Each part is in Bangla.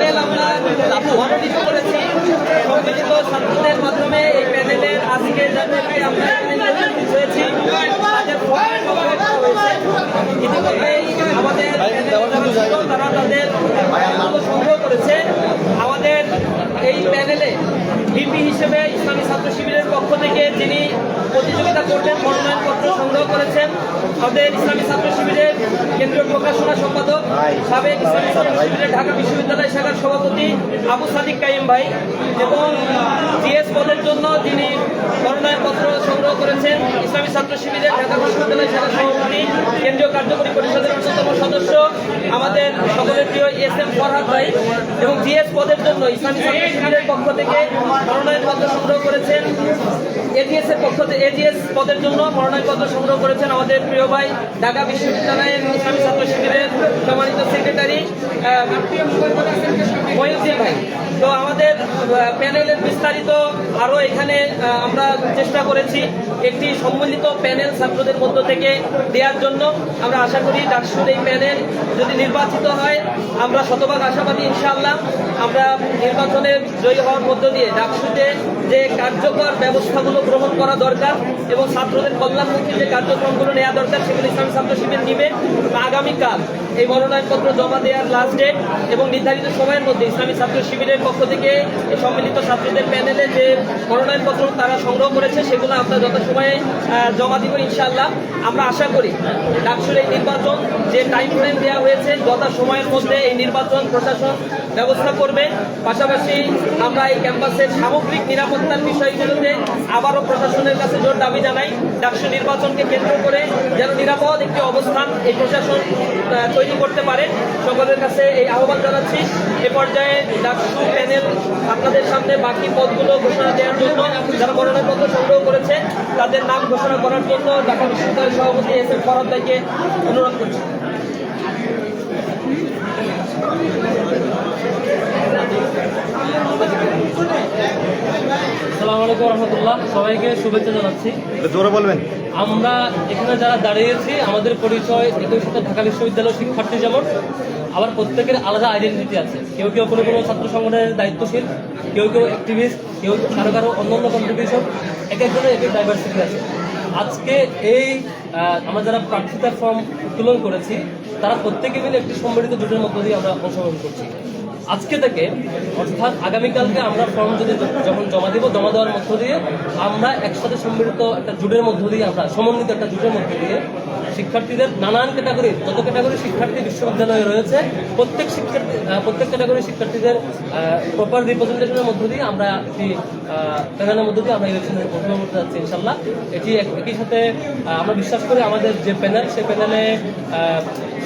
প্যানেল আমরা মনোনীত করেছি সম্মিলিত ছাত্রদের মাধ্যমে। এই প্যানেলের আজকে যাদেরকে আমরা এখানে উপস্থিত হয়েছি তাদের ইতিমধ্যেই আমাদের তারা তাদের সংগ্রহ করেছে। আমাদের এই প্যানেলে ভিপি হিসেবে ইসলামী ছাত্র শিবিরের পক্ষ থেকে যিনি প্রতিযোগিতা করবেন মনোনয়নপত্র সংগ্রহ করেছেন আমাদের ইসলামী ছাত্র শিবিরের কেন্দ্রীয় প্রকাশনা সম্পাদক সাবেক ইসলামী ছাত্র শিবিরের ঢাকা বিশ্ববিদ্যালয় শাখার সভাপতি আবু সাদিক কাইম ভাই, এবং জিএস পদের জন্য যিনি মনোনয়নপত্র সংগ্রহ করেছেন ইসলামী ছাত্র শিবিরের ঢাকা বিশ্ববিদ্যালয় শাখার সভাপতি কেন্দ্রীয় কার্যকরী পরিষদের অন্যতম সদস্য আমাদের সকলের প্রিয় এস.এম. ফরহাদ ভাই, এবং জিএস পদের জন্য ইসলামী ছাত্র শিবিরের পক্ষ থেকে মনোনয়নপত্র সংগ্রহ করেছেন এজিএস পদের জন্য মনোনয়নপত্র সংগ্রহ করেছেন আমাদের প্রিয় ভাই ঢাকা বিশ্ববিদ্যালয়ের ইসলামী ছাত্র শিবিরের সম্মানিত সেক্রেটারি মহিউদ্দিন ভাই। তো আমাদের প্যানেলের বিস্তারিত আরও এখানে আমরা চেষ্টা করেছি একটি সম্মিলিত প্যানেল ছাত্রদের মধ্য থেকে দেওয়ার জন্য। আমরা আশা করি ডাকসুর এই প্যানেল যদি নির্বাচিত হয় আমরা শতভাগ আশাবাদী ইনশাআল্লাহ আমরা নির্বাচনে জয়ী হওয়ার মধ্য দিয়ে ডাকসুতে যে কার্যকর ব্যবস্থাগুলো গ্রহণ করা দরকার এবং ছাত্রদের কল্যাণমুখী যে কার্যক্রমগুলো নেওয়া দরকার সেগুলো ইসলামী ছাত্র শিবির নিবে। আগামীকাল এই মনোনয়নপত্র জমা দেওয়ার লাস্ট ডেট এবং নির্ধারিত সময়ের মধ্যে ইসলামী ছাত্র শিবিরের পক্ষ থেকে এই সম্মিলিত ছাত্রদের প্যানেলে যে মনোনয়নপত্র তারা সংগ্রহ করেছে সেগুলো আমরা যথাসময়ে জমা দিব ইনশাআল্লাহ। আমরা আশা করি ডাকসুর এই নির্বাচন যে টাইম ফ্রেম দেওয়া হয়েছে যথা সময়ের মধ্যে এই নির্বাচন প্রশাসন ব্যবস্থা করবে। পাশাপাশি আমরা এই ক্যাম্পাসের সামগ্রিক নিরাপত্তার বিষয়গুলোতে আবারও প্রশাসনের কাছে জোর দাবি জানাই। ডাকসু নির্বাচনকে কেন্দ্র করে যেন নিরাপদ একটি অবস্থান এই প্রশাসন তৈরি করতে পারে, সকলের কাছে এই আহ্বান জানাচ্ছি। এ পর্যায়ে ডাকসু প্যানেল আপনাদের সামনে বাকি পদগুলো ঘোষণা দেওয়ার জন্য যারা মনোনয়নপত্র সংগ্রহ করেছে তাদের নাম ঘোষণা করার জন্য ঢাকা বিশ্ববিদ্যালয়ের সভাপতি এস.এম. ফরহাদ ভাইকে অনুরোধ করছি। আসসালামু আলাইকুম রহমতুল্লাহ, সবাইকে শুভেচ্ছা জানাচ্ছি। জোরে বলবেন। আমরা এখানে যারা দাঁড়িয়েছি আমাদের পরিচয় একই সাথে ঢাকা বিশ্ববিদ্যালয়ের শিক্ষার্থী, যেমন আবার প্রত্যেকের আলাদা আইডেন্টিটি আছে। কেউ কেউ কোনো কোনো ছাত্র সংগঠনের দায়িত্বশীল, কেউ কেউ অ্যাক্টিভিস্ট, কেউ কারো কারো অন্যান্য কন্ট্রিবিউশন, এক একজনের এক এক ডাইভার্সিটি আছে। আজকে এই আমরা যারা প্রার্থিতার ফর্ম উত্তোলন করেছি তারা প্রত্যেকে মিলে একটি সম্মিলিত জোটের মধ্য দিয়ে আমরা অংশগ্রহণ করছি। আজকে থেকে অর্থাৎ আগামীকালকে আমরা ফর্ম যদি যখন জমা দেওয়ার মধ্য দিয়ে আমরা একসাথে সম্মিলিত একটা জোটের মধ্য দিয়ে আমরা সমন্বিত একটা জোটের মধ্য দিয়ে শিক্ষার্থীদের নানান ক্যাটাগরি, যত ক্যাটাগরি শিক্ষার্থী বিশ্ববিদ্যালয়ে রয়েছে প্রত্যেক ক্যাটাগরি শিক্ষার্থীদের প্রপার রিপ্রেজেন্টেশনের মধ্য দিয়ে আমরা একটি প্যানেলের মধ্য দিয়ে আমরা ইলেকশনে অংশগ্রহণ করতে যাচ্ছি ইনশাল্লাহ। এটি একই সাথে আমরা বিশ্বাস করি আমাদের যে প্যানেল সেই প্যানেলে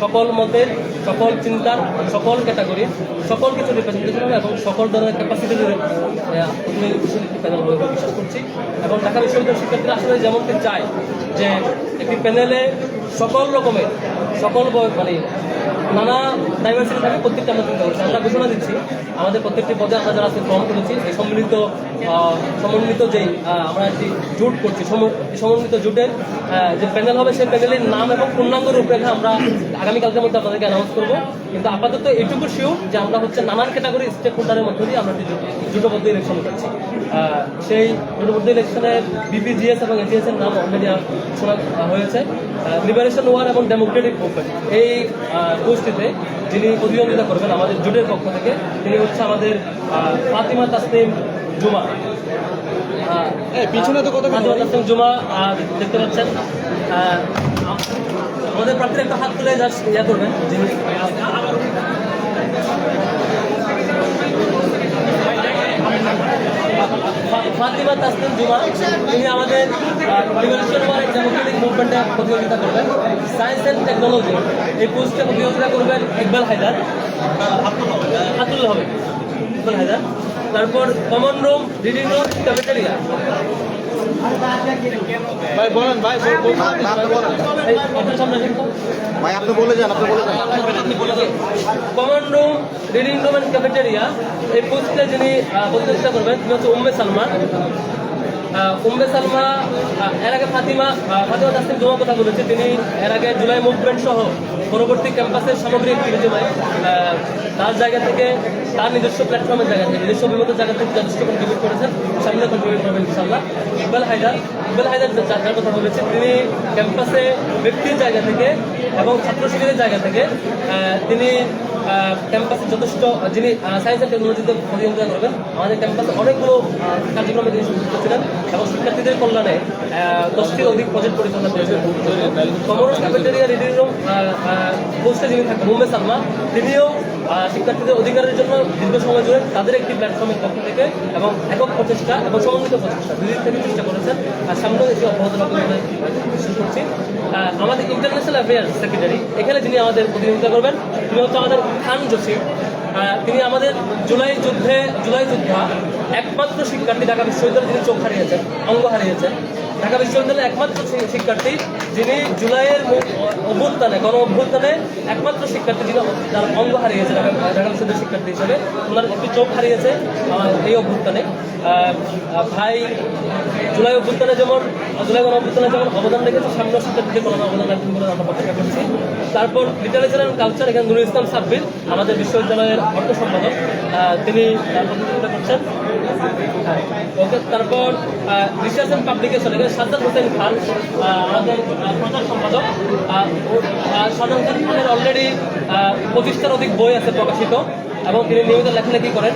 সকল মতের, সকল চিন্তার, সকল ক্যাটাগরির সকল কিছু রিপ্রেজেন্টেশন হবে এবং সকল ধরনের ক্যাপাসিটির প্যানেল হবে বিশ্বাস করছি। এবং ঢাকা বিশ্ববিদ্যালয়ের শিক্ষার্থীরা আসলে যেমনটি চায় যে একটি প্যানেলে সকল রকমের মানে নানা ডাইভার্সিটি থাকে, প্রত্যেকটা আমরা চিন্তা করছি। আমরা ঘোষণা দিচ্ছি আমাদের প্রত্যেকটি পদে আমরা যারা আজকে ফর্ম করেছি এই সমন্বিত যেই আমরা একটি জোট করছি, সমন্বিত জোটের যে প্যানেল হবে সেই প্যানেলের নাম এবং পূর্ণাঙ্গ রূপরেখা আমরা আগামীকালকের মধ্যে আপনাদেরকে অ্যানাউন্স করবো। কিন্তু আপাতত এইটুকু শিওর যে আমরা হচ্ছে নানান ক্যাটাগরি স্টেক হোল্ডারের মধ্য দিয়ে আমরা জোটবদ্ধ ইলেকশন করছি। সেই জোটবদ্ধ ইলেকশনের বিপিজিএস এবং এজিএস এর নাম অলরেডি শোনা হয়েছে। লিবারেশন ওয়ার এবং ডেমোক্রেটিক মুভমেন্ট এই গোষ্ঠীতে যিনি প্রতিদ্বন্দ্বিতা করবেন আমাদের জোটের পক্ষ থেকে তিনি হচ্ছে আমাদের ফাতিমা তাসনিম জুমা। পিছনে তো ফাতিমা তাসনিম জুমা দেখতে পাচ্ছেন। আমাদের প্রার্থীর একটা হাত তুলে ইয়া করবেন যিনি ফাতিমা তাসনিম জুমা, তিনি আমাদের লিবারেশন ওয়ার ডেমোক্রেটিক মুভমেন্টে প্রতিযোগিতা করবেন। সায়েন্স অ্যান্ড টেকনোলজি এই পোস্টে প্রতিযোগিতা করবেন ইকবাল হায়দার, আতুল হবে ইকবাল হায়দার। তারপর common room, reading room, cafeteria. ভাই বলেন, ভাই আপনি বলে যান, common room, reading room and cafeteria এই পোস্টে যিনি প্রতিযোগিতা করবেন তিনি হচ্ছে উম্মে সালমান। উম্মে সালমা, এর আগে ফাতিমা তাসনিম জুমা কথা বলেছে, তিনি এর আগে জুলাই মুভমেন্ট সহ পরবর্তী ক্যাম্পাসের সামগ্রিক বিবেচনায় তার জায়গা থেকে, তার নিজস্ব প্ল্যাটফর্মের জায়গা থেকে, নিজস্ব অভিমত জায়গা থেকে যথেষ্ট কন্ট্রিবিউট করেছেন, সামনে কন্ট্রিবিউট করবেন ইনশাআল্লাহ। ইকবাল হায়দার যার কথা বলেছে, তিনি ক্যাম্পাসে ব্যক্তির জায়গা থেকে এবং ছাত্র শিবিরের জায়গা থেকে তিনি ক্যাম্পাসে যথেষ্ট, যিনি সায়েন্স অ্যান্ড টেকনোলজিতে প্রতিযোগিতা করবেন, আমাদের ক্যাম্পাসে অনেকগুলো কার্যক্রমে তিনি সংযুক্ত ছিলেন এবং শিক্ষার্থীদের কল্যাণে 10টির অধিক প্রজেক্ট পরিচালনা করেছেন। কমরস ক্যাফেটেরিয়া রিডিং রুম পোস্টে যিনি থাকেন উম্মে সালমা, তিনিও শিক্ষার্থীদের অধিকারের জন্য দীর্ঘ সময় ধরে তাদের একটি প্ল্যাটফর্মের পক্ষ থেকে এবং একক প্রচেষ্টা এবং সমন্বিত প্রচেষ্টা দুদিক থেকে চেষ্টা করেছেন, আর সামনেও এটি অব্যাহত রাখবেন বলে বিশ্বাস করছি। আমাদের ইন্টারন্যাশনাল অ্যাফেয়ার্স সেক্রেটারি, এখানে যিনি আমাদের প্রতিনিধিত্ব করবেন, তিনি হচ্ছে আমাদের খান জসিম। তিনি আমাদের জুলাই যোদ্ধা একমাত্র শিক্ষার্থী ঢাকা বিশ্ববিদ্যালয়ে যিনি চোখ হারিয়েছেন, অঙ্গ হারিয়েছেন। ঢাকা বিশ্ববিদ্যালয়ের একমাত্র শিক্ষার্থী যিনি জুলাইয়ের গণ অভ্যুত্থানে একমাত্র শিক্ষার্থী যিনি তার অঙ্গ হারিয়েছে ঢাকা বিশ্ববিদ্যালয়ের শিক্ষার্থী হিসেবে, ওনার একটি চোখ হারিয়েছে এই অভ্যুত্থানে। ভাই জুলাই গণ অভ্যুত্থানে যেমন অবদান রেখেছে, সামনে শিক্ষার্থীদের কোনো অবদান রাখবেন বলে আমরা প্রত্যাশা করছি। তারপর লিটারেচার অ্যান্ড কালচার, এখানে নুরুল ইসলাম সাব্বির আমাদের বিশ্ববিদ্যালয়ের অর্থ সম্পাদক, তিনি প্রতিযোগিতা করছেন। ওকে, তারপর রিসার্চ অ্যান্ড পাবলিকেশন, এখানে সাজ্জাদ হোসেন খান আমাদের প্রচার সম্পাদক। সাজ্জাদ হোসেন খানের অলরেডি 25টার অধিক বই আছে প্রকাশিত এবং তিনি নিয়মিত লেখালেখি করেন।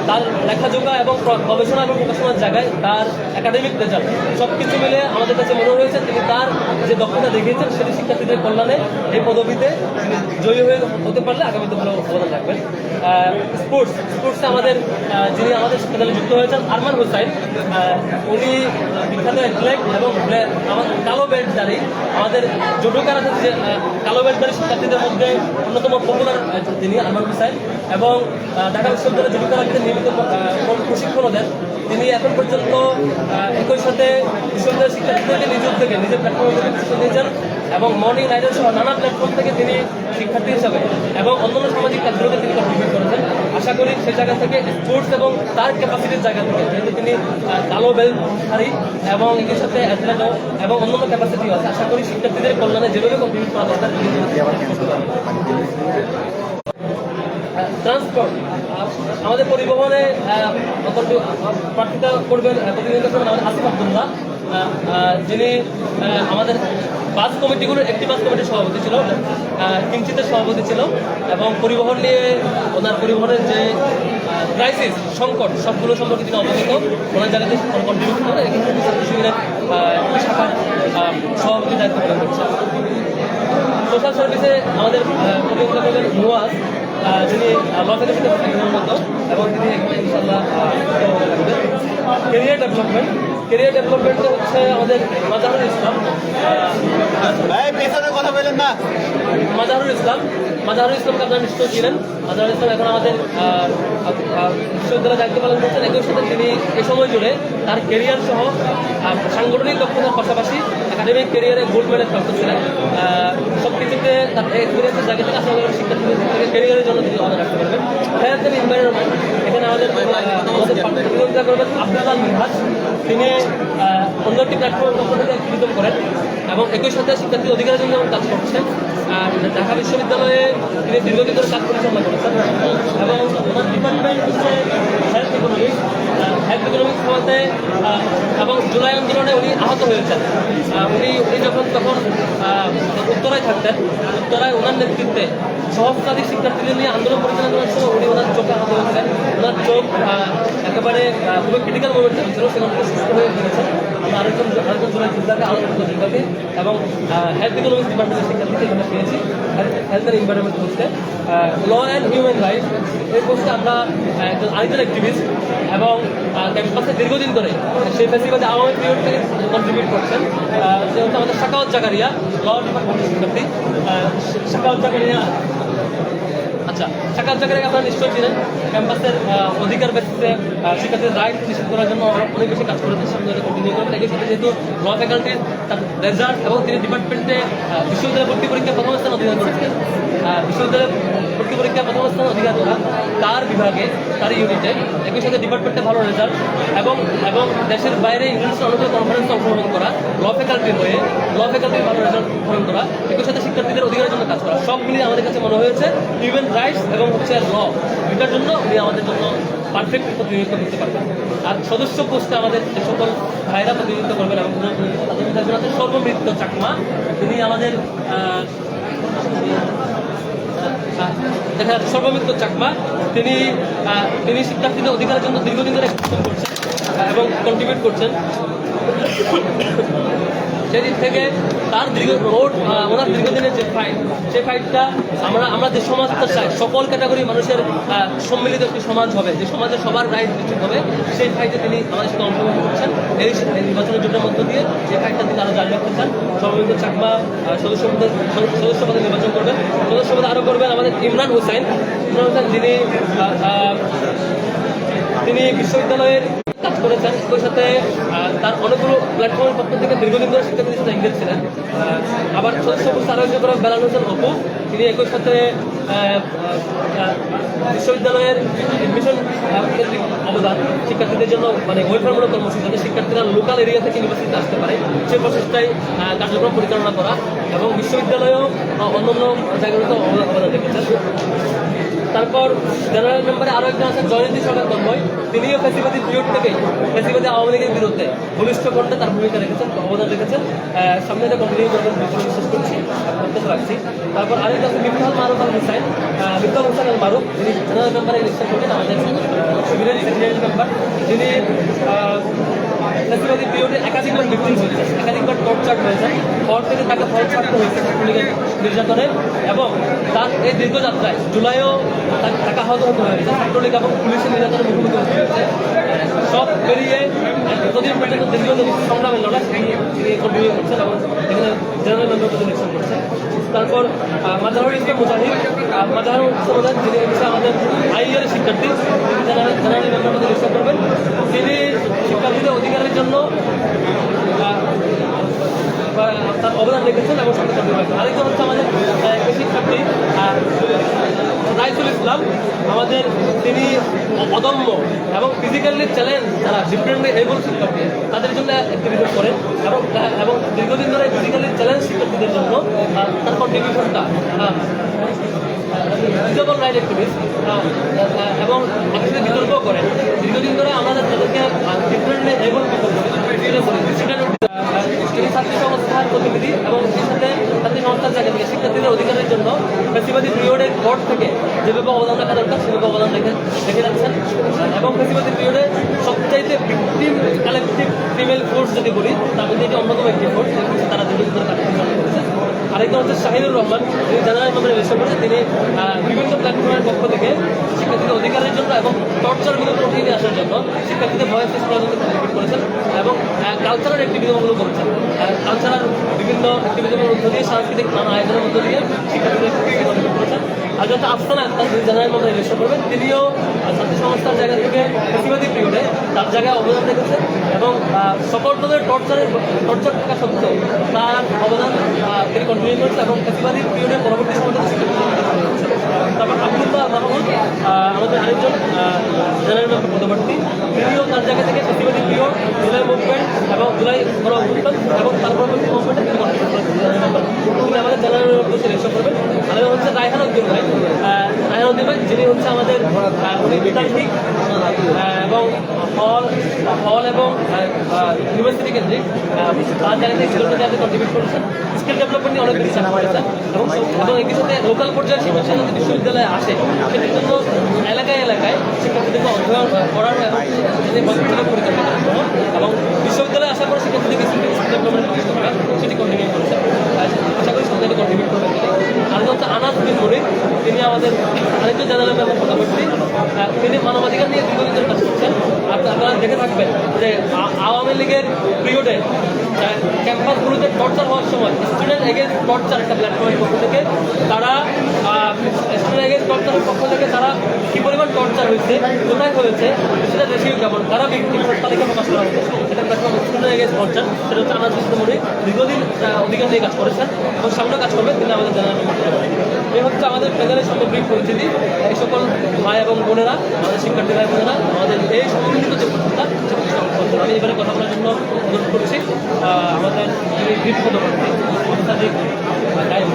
তার লেখাজোখা এবং গবেষণা এবং প্রকাশনার জায়গায় তার একাডেমিক রেজাল্ট সব কিছু মিলে আমাদের কাছে মনে হয়েছে তিনি তার যে দক্ষতা দেখিয়েছেন সেটি শিক্ষার্থীদের কল্যাণে এই পদবিতে তিনি জয়ী হতে পারলে আগামীতে ভালো অবদান রাখবেন। স্পোর্টসে আমাদের যিনি আমাদের সাথে যুক্ত হয়েছেন আরমান হোসাইন, উনি বিখ্যাত অ্যাথলেট এবং কালো বেল্টধারী, আমাদের জুডোকার আছে যে কালো বেল্টধারী শিক্ষার্থীদের মধ্যে অন্যতম পপুলার তিনি আরমান হোসাইন, এবং ঢাকা বিশ্ববিদ্যালয়ের জুডোকারদের নিয়মিত প্রশিক্ষণও দেন। তিনি এখন পর্যন্ত একই সাথে বিশ্ববিদ্যালয়ের শিক্ষার্থীদেরকে নিজ উদ্যোগে নিজের প্ল্যাটফর্মে প্রশিক্ষণ দিয়েছেন এবং মর্নিং রাইডার সহ নানা প্ল্যাটফর্ম থেকে তিনি শিক্ষার্থী হিসাবে এবং অন্যান্য সামাজিক কাজগুলোতে তিনি কন্ট্রিবিউট করেছেন। আশা করি সেই জায়গা থেকে স্পোর্টস এবং তার ক্যাপাসিটির জায়গা থেকে, যেহেতু তিনি কালো বেল্টধারী এবং একই সাথে অ্যাথলেটও এবং অন্যান্য ক্যাপাসিটিও আছে, আশা করি শিক্ষার্থীদের কল্যাণে যেভাবে কন্ট্রিবিউট করা দরকার ট্রান্সপোর্ট, আমাদের পরিবহনে প্রার্থিতা করবেন প্রতিনিধিত্ব করবেন আমাদের আসিফ আব্দুল্লাহ, যিনি আমাদের বাস কমিটিগুলোর একটি বাস কমিটির সভাপতি ছিল, কিঞ্চিতের সভাপতি ছিল এবং পরিবহন নিয়ে ওনার পরিবহনের যে ক্রাইসিস সংকট সবগুলো সম্পর্কে তিনি অবগত, ওনার জায়গাতে কন্ট্রিবিউট করে ছাত্র শিবিরের একটি শাখার সভাপতি দায়িত্ব পালন করছে। সোশ্যাল সার্ভিসে আমাদের প্রতিযোগিতা করবেন মুয়াজ, যিনি ল ফ্যাকাল্টিতে কর্মরত এবং তিনি ইনশাআল্লাহ ক্যারিয়ার ডেভেলপমেন্টে হচ্ছে আমাদের মাজাহুরুল ইসলাম। কথা বলেন না। মাজাহুরুল ইসলামকে আপনারা নিশ্চয় ছিলেন। মাজাহুরুল ইসলাম এখন আমাদের বিশ্ববিদ্যালয়ে দায়িত্ব পালন করছেন। একই সাথে তিনি এ সময় জুড়ে তার ক্যারিয়ার সহ সাংগঠনিক দক্ষতার পাশাপাশি একাডেমিক ক্যারিয়ারে গোল্ড মেডেল প্রাপ্ত ছিলেন। সব কিছুতে তার এক্সপিরিয়েন্সের জায়গা থেকে আসলে শিক্ষার্থীদের ক্যারিয়ারের জন্য তিনি অবদান রাখতে পারবেন। হেলথ অ্যান্ড এনভায়রনমেন্ট, এখানে আমাদের প্রতিযোগিতা করবেন আব্দুল্লাহ মিনহাজ, তিনি অন্য একটি প্ল্যাটফর্মের পক্ষ থেকে অ্যাক্টিভিজম করেন এবং একই সাথে শিক্ষার্থীর অধিকারের জন্য কাজ করছেন। ঢাকা বিশ্ববিদ্যালয়ে তিনি দীর্ঘদিন ধরে কাজ পরিচালনা করেছেন এবং ওনার ডিপার্টমেন্ট হচ্ছে হেলথ ইকোনমিক্স হওয়াতে এবং জুলাই আন্দোলনে উনি আহত হয়েছেন। উনি তখন উত্তরায় থাকতেন। উত্তরায় ওনার নেতৃত্বে সহস্রাধিক শিক্ষার্থীদের নিয়ে আন্দোলন পরিচালনা করার সময় উনি ওনার চোখে আহত হয়েছিলেন। ওনার চোখ একেবারে খুবই ক্রিটিক্যাল মোমেন্ট ছিল, সেখানে সুস্থ হয়ে গিয়েছেন। আমরা আরেকজন জুলাই যোদ্ধাকে আহত যোদ্ধাকে এবং হেলথ ইকোনমিক্স ডিপার্টমেন্টের শিক্ষার্থীকে এখানে পেয়েছি হেলথ অ্যান্ড এনভায়রনমেন্ট পোস্টে। ল অ্যান্ড হিউম্যান রাইটস এই পোস্টে আমরা আরেকজন অ্যাক্টিভিস্ট এবং ক্যাম্পাসে দীর্ঘদিন ধরে সেই ফেস্টিভ্যালে আওয়ামী পিরিয়ড থেকে কন্ট্রিবিউট করছেন। সে হচ্ছে আমাদের শাকাওয়াত জাকারিয়া, ল ডিপার্টমেন্টের শিক্ষার্থী। শাকাওয়াত জাকারিয়া আপনারা নিশ্চয়ই ছিলেন। ক্যাম্পাসের অধিকার ব্যক্তিতে শিক্ষার্থীদের রাইট নিশ্চিত করার জন্য অনেক বেশি কাজ করেছেন, সামনে কন্টিনিউ করবেন। একই সাথে যেহেতু ল ফ্যাকাল্টির তার রেজাল্ট এবং তিনি ডিপার্টমেন্টে বিশ্ববিদ্যালয় ভর্তি পরীক্ষায় প্রথম স্থান অধিকার করেছিলেন, বিশ্ববিদ্যালয়ের ভর্তি পরীক্ষায় প্রথম স্থান অধিকার করা, তার বিভাগে তার ইউনিটে একই সাথে ডিপার্টমেন্টে ভালো রেজাল্ট এবং এবং দেশের বাইরে ইন্টারন্যাশনাল অনেক কনফারেন্সে অংশগ্রহণ করা, ল ফ্যাকাল্টি হয়ে ল ফ্যাকাল্টির ভালো রেজাল্ট গ্রহণ করা, একই সাথে শিক্ষার্থীদের অধিকারের জন্য কাজ করা, সব মিলিয়ে আমাদের কাছে মনে হয়েছে হিউম্যান রাইটস এবং হচ্ছে ল এটার জন্য উনি আমাদের জন্য পারফেক্ট প্রতিনিধিত্ব করতে পারবেন। আর সদস্য পোস্টে আমাদের যে সকল ভাইরা প্রতিনিধিত্ব করবেন এবং তাদের মধ্যে একজন আছেন সর্বমৃত্য চাকমা, তিনি আমাদের সর্বমিত্র চাকমা, তিনি শিক্ষার্থীদের অধিকারের জন্য দীর্ঘদিন ধরে করছেন এবং কন্ট্রিবিউট করছেন। সেদিন থেকে তার ওনার দীর্ঘদিনের যে ফাইট, সেই ফাইটটা আমরা যে সমাজটা চাই, সকল ক্যাটাগরি মানুষের সম্মিলিত একটি সমাজ হবে, যে সমাজে সবার রাইট নিশ্চিত হবে, সেই ফাইটে তিনি আমাদের সাথে অংশগ্রহণ করছেন। এই নির্বাচনের জোটের মধ্য দিয়ে সেই ফাইটটা তিনি আরও জারি রাখতে চান। সর্বমিত্র চাকমা সদস্য পদে নির্বাচন করবেন। সদস্য পদে আরও করবেন আমাদের ইমরান হোসেন, তিনি বিশ্ববিদ্যালয়ের কাজ করেছেন, ওই সাথে তার অনেকগুলো প্ল্যাটফর্মের পক্ষ থেকে দীর্ঘদিন ধরে শিক্ষার্থীদের সাথে এঙ্গেজ ছিলেন। আবার সদস্য আরো একজন করে বেলাল হোসেন অপু, তিনি একই সাথে বিশ্ববিদ্যালয়ের এডমিশন কেন্দ্রিক অবদান, শিক্ষার্থীদের জন্য মানে ওয়েলফেয়ারমূলক কর্মসূচি, যাতে শিক্ষার্থীরা লোকাল এরিয়া থেকে ইউনিভার্সিটিতে আসতে পারে সেই প্রসেসটাই কার্যক্রম পরিচালনা করা এবং বিশ্ববিদ্যালয়েও অন্যান্য জায়গাগুলোতে অবদান রেখেছেন। তারপর জেনারেল মেম্বারে আরও একজন আছেন জয়ন্তী সরকার তন্ময়, তিনিও ফ্যাসিবাদী পিরিয়ড থেকেই ফ্যাসিবাদী আওয়ামী লীগের বিরুদ্ধে বলিষ্ঠ করতে তার ভূমিকা রেখেছেন, অবদান রেখেছেন। সামনে এটা কন্টিনিউ করবেন বিশ্বাস করছি, করতে রাখছি। তারপর আরেকজন আছে মিফতাহুল মারুফ আল হুসাইন, মিফতাহুল হোসেন আল মারুফ, যিনি জেনারেল মেম্বারে ইলেকশন করবেন, আমাদের শিবিরের সেক্রেটারি মেম্বার, যিনি ফ্যাসিবাদী পিরিয়ডে একাধিকবার ভিকটিম হয়েছে, একাধিকবার টর্চার হয়েছে, পর থেকে তাকে ফল ছাড়তে হয়েছে ছাত্রলীগের নির্যাতনে এবং তার এই দীর্ঘযাত্রায় জুলাইও তাকে আহত হতে হয়েছে, ছাত্রলীগ এবং পুলিশের নির্যাতনের মুখোমুখি হতে হয়েছে। সব পেরিয়ে এতদিন পর্যন্ত দীর্ঘ সংগ্রামের লড়াই তিনি কন্টিনিউ করছেন এবং এখানে জেনারেল মেম্বার ইলেকশন করছেন। তারপর মাজাহুর ইসলাম মুজাহিদ, মাজাহুর ইসলাম যিনি হচ্ছে আমাদের আইয়ের শিক্ষার্থী, তিনি জেনারেল মেম্বার ইলেকশন করবেন। তিনি শিক্ষার্থীদের অধিকারের জন্য তার অবদান রেখেছেন এবং সঙ্গে কন্টিনিউ। আরেকজন হচ্ছে আমাদের শিক্ষার্থী রাইসুল ইসলাম, আমাদের তিনি অদম্য এবং ফিজিক্যালি চ্যালেঞ্জ যারা ডিফারেন্টলি এবল শিক্ষার্থী তাদের জন্য অ্যাক্টিভিটি করেন এবং দীর্ঘদিন ধরে ফিজিক্যালি চ্যালেঞ্জ শিক্ষার্থীদের জন্য তার কন্ট্রিবিউশনটা ডিজেবল রাইট অ্যাক্টিভিস্ট এবং একসাথে বিতর্কও করেন। দীর্ঘদিন ধরে আমাদের তাদেরকে ডিফারেন্টলি এবল ছাত্রী সংস্থার প্রতিনিধি এবং সেই সাথে ছাত্রী সংস্থার জায়গা থেকে শিক্ষার্থীদের অধিকারের জন্য ফ্যাসিবাদী পিরিয়ডের পর থেকে যেভাবে অবদান রাখা দরকার সেভাবে অবদান রেখে যাচ্ছেন এবং ফ্যাসিবাদী পিরিয়ডে সবচাইতে ভিকটিম কালেকটিভ ফিমেল ফোর্স যদি বলি তার মধ্যে এটি অন্যতম একটি ফোর্স, তারা দীর্ঘদিন ধরে কাজ করেছেন। আরেকজন হচ্ছে শাহিনুর রহমান, তিনি জেনারেল মেম্বারে ইলেকশন করেছেন। তিনি বিভিন্ন প্ল্যাটফর্মের পক্ষ থেকে শিক্ষার্থীদের অধিকারের জন্য এবং টর্চার বিরুদ্ধে উঠিয়ে নিয়ে আসার জন্য শিক্ষার্থীদের ভয়েস করার জন্য কন্ট্রিবিউট করেছেন এবং কালচারাল অ্যাক্টিভিজমগুলো করেছেন। কালচারাল বিভিন্ন অ্যাক্টিভিজমের মধ্য দিয়ে সাংস্কৃতিক নানা আয়োজনের মধ্য দিয়ে শিক্ষার্থীদের কন্ট্রিবিউট করেছেন। আর যত আফসানা আক্তার, যিনি জেনারেল মেম্বারে ইলেকশন করবেন, তিনিও ছাত্র সংস্থার জায়গা থেকে ফ্যাসিবাদী পিরিয়ডে তার জায়গায় অবদান রেখেছেন এবং সকল দলের টর্চার থাকা সত্ত্বেও তার অবদান তিনি কন্টিনিউ করেছেন এবং ফ্যাসিবাদী পিরিয়ডের পরবর্তী সময় তারপর আব্দুল্লাহ মাহমুদ, আমাদের আরেকজন জেনারেল মেম্বার পদপ্রার্থী, তিনিও তার জায়গা থেকে ফ্যাসিবাদী পিরিয়ড, জুলাই মুভমেন্ট এবং জুলাই গণঅভ্যুত্থান এবং তার পরবর্তী মুভমেন্টে তিনি কন্টিনিউ করেছেন। তিনি আমাদের জেনারেল মেম্বার ইলেকশন করবেন। আমাদের হচ্ছে রায়হান উদ্দিন ভাই, যিনি হচ্ছে আমাদের বিতার্কিক এবং হল এবং ইউনিভার্সিটি কেন্দ্রিক তার জায়গা থেকে ছেলেদের কন্ট্রিবিউট করেছেন। স্কিল ডেভেলপমেন্ট নিয়ে অনেক বেশি চাপ করেছেন এবং একই সাথে লোকাল পর্যায়ে শিক্ষার্থী যদি বিশ্ববিদ্যালয়ে আসে সেটির জন্য এলাকায় শিক্ষার্থীদেরকে অধ্যয়ন করানো এবং পরিচালনা করার জন্য এবং বিশ্ববিদ্যালয়ে আসার পর শিক্ষার্থীদেরকে স্কিল ডেভেলপমেন্ট করা সেটি কন্টিনিউ করেছেন। আশা করি সরকারি কন্ট্রিবিউট করবেন। আর হচ্ছে আনাস বিন মনির, তিনি আমাদের আরেকজন জেনারেল মেম্বার পদপ্রার্থী, তিনি মানবাধিকার নিয়ে দীর্ঘদিন ধরে কাজ করছেন। আর আপনারা দেখে থাকবেন যে আওয়ামী লীগের পিরিয়ডে ক্যাম্পাসগুলোতে টর্চার হওয়ার সময় স্টুডেন্ট এগেন্স্ট টর্চার একটা প্ল্যাটফর্মের পক্ষ থেকে তারা স্টুডেন্ট এগেন্স্ট টর্চারের পক্ষ থেকে তারা কী পরিমাণ টর্চার হয়েছে, কোথায় হয়েছে সেটা রেশিও কেমন, তারা তালিকা প্রকাশ করা হয়েছে। এটা প্ল্যাটফর্ম স্টুডেন্ট এগেন্স্ট টর্চার, সেটা হচ্ছে আনাজ মুস্তমরি দীর্ঘদিন অধিকার নিয়ে কাজ করেছেন এবং সামনে কাজ করবেন, তিনি আমাদের জানানো এই হচ্ছে আমাদের প্যানেলের সামগ্রিক পরিস্থিতি। এই সকল ভাই এবং বোনেরা, আমাদের শিক্ষার্থী ভাই বোনেরা, আমাদের এই সমন্বিত যে প্রচেষ্টা আমি এবারে কথা বলার জন্য অনুরোধ করছি আমাদের গ্রিপ পদপ্রার্থী মুস্তাফিজ গায়েব।